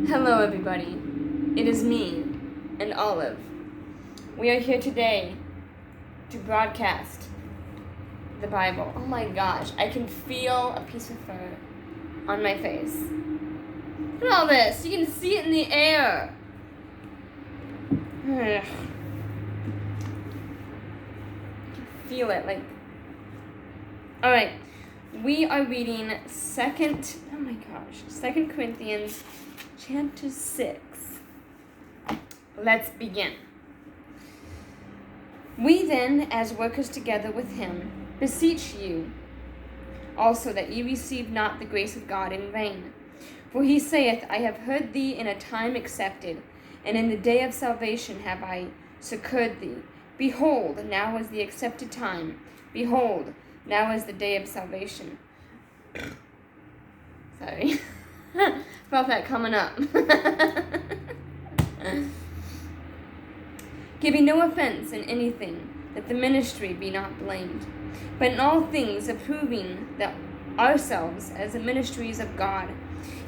Hello everybody, it is me and Olive. We are here today to broadcast the Bible. Oh my gosh, I can feel a piece of fur on my face. Look at all this, you can see it in the air. I can feel it, like... Alright, we are reading 2 Corinthians chapter 6. Let's begin. We then, as workers together with him, beseech you also that ye receive not the grace of God in vain. For he saith, I have heard thee in a time accepted, and in the day of salvation have I succoured thee. Behold, now is the accepted time. Behold, now is the day of salvation. Sorry. Felt that coming up. Giving no offense in anything, that the ministry be not blamed, but in all things approving that ourselves as the ministries of God,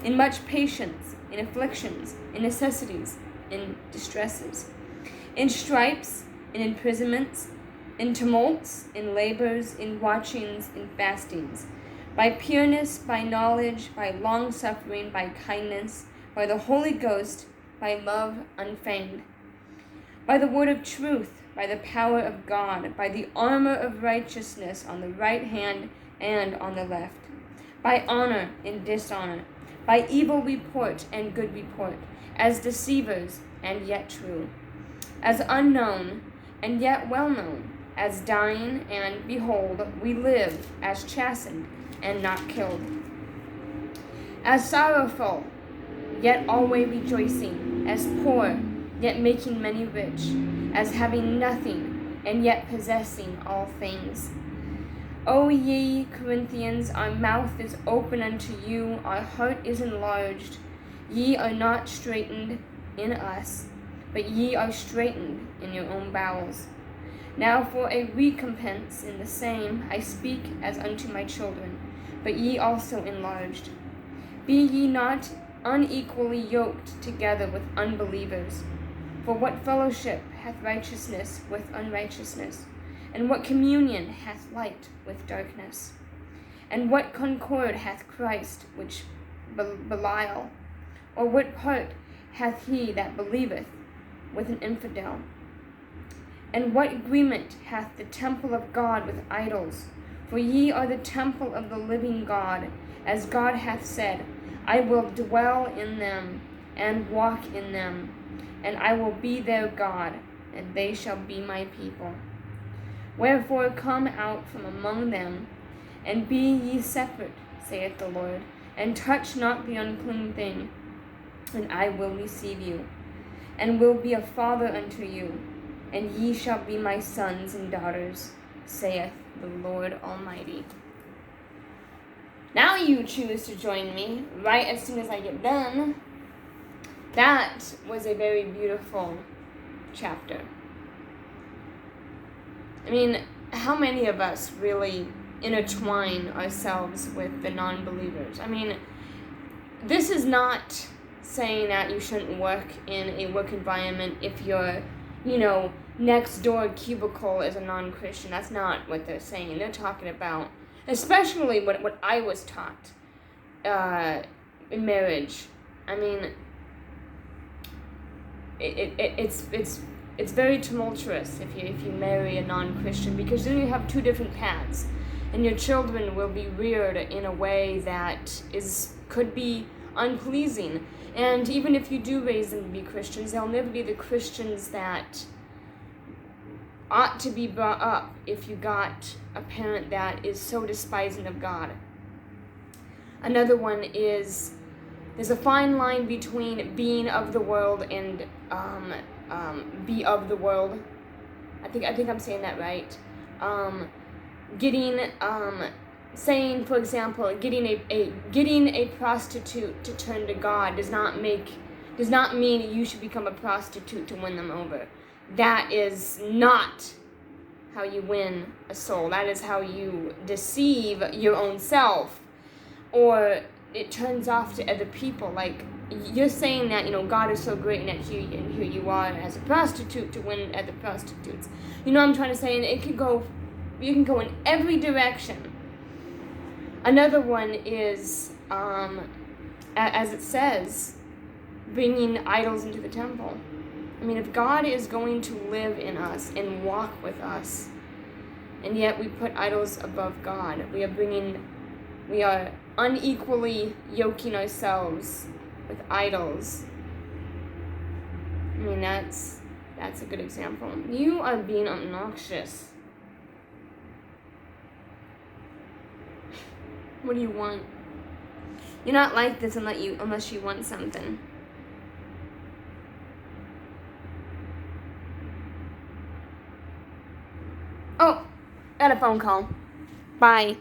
in much patience, in afflictions, in necessities, in distresses, in stripes, in imprisonments, in tumults, in labors, in watchings, in fastings, by pureness, by knowledge, by long-suffering, by kindness, by the Holy Ghost, by love unfeigned, by the word of truth, by the power of God, by the armor of righteousness on the right hand and on the left, by honor and dishonor, by evil report and good report, as deceivers and yet true, as unknown and yet well known, as dying and behold, we live, as chastened and not killed, as sorrowful, yet always rejoicing, as poor, yet making many rich, as having nothing, and yet possessing all things. O ye Corinthians, our mouth is open unto you, our heart is enlarged. Ye are not straitened in us, but ye are straitened in your own bowels. Now for a recompense in the same I speak as unto my children, but ye also enlarged. Be ye not unequally yoked together with unbelievers. For what fellowship hath righteousness with unrighteousness? And what communion hath light with darkness? And what concord hath Christ which Belial? Or what part hath he that believeth with an infidel? And what agreement hath the temple of God with idols? For ye are the temple of the living God, as God hath said, I will dwell in them, and walk in them, and I will be their God, and they shall be my people. Wherefore come out from among them, and be ye separate, saith the Lord, and touch not the unclean thing, and I will receive you, and will be a father unto you, and ye shall be my sons and daughters, saith the Lord Almighty. Now you choose to join me right as soon as I get done. That was a very beautiful chapter. I mean, how many of us really intertwine ourselves with the non-believers? I mean, this is not saying that you shouldn't work in a work environment if your, next door cubicle is a non-Christian. That's not what they're saying. They're talking about, especially what I was taught in marriage. I mean, it's very tumultuous if you marry a non-Christian, because then you have two different paths, and your children will be reared in a way that could be unpleasing. And even if you do raise them to be Christians, they'll never be the Christians that ought to be brought up if you got a parent that is so despising of God. Another one is, there's a fine line between being of the world and be of the world. I think I'm saying that right. Saying, for example, getting a prostitute to turn to God does not mean you should become a prostitute to win them over. That is not how you win a soul. That is how you deceive your own self. Or it turns off to other people. Like, you're saying that, God is so great, and that here you are as a prostitute to win other prostitutes. You know what I'm trying to say? And you can go in every direction. Another one is, as it says, bringing idols into the temple. I mean, if God is going to live in us and walk with us, and yet we put idols above God, we are unequally yoking ourselves with idols. I mean, that's a good example. You are being obnoxious. What do you want? You're not like this unless you want something. Oh, got a phone call. Bye.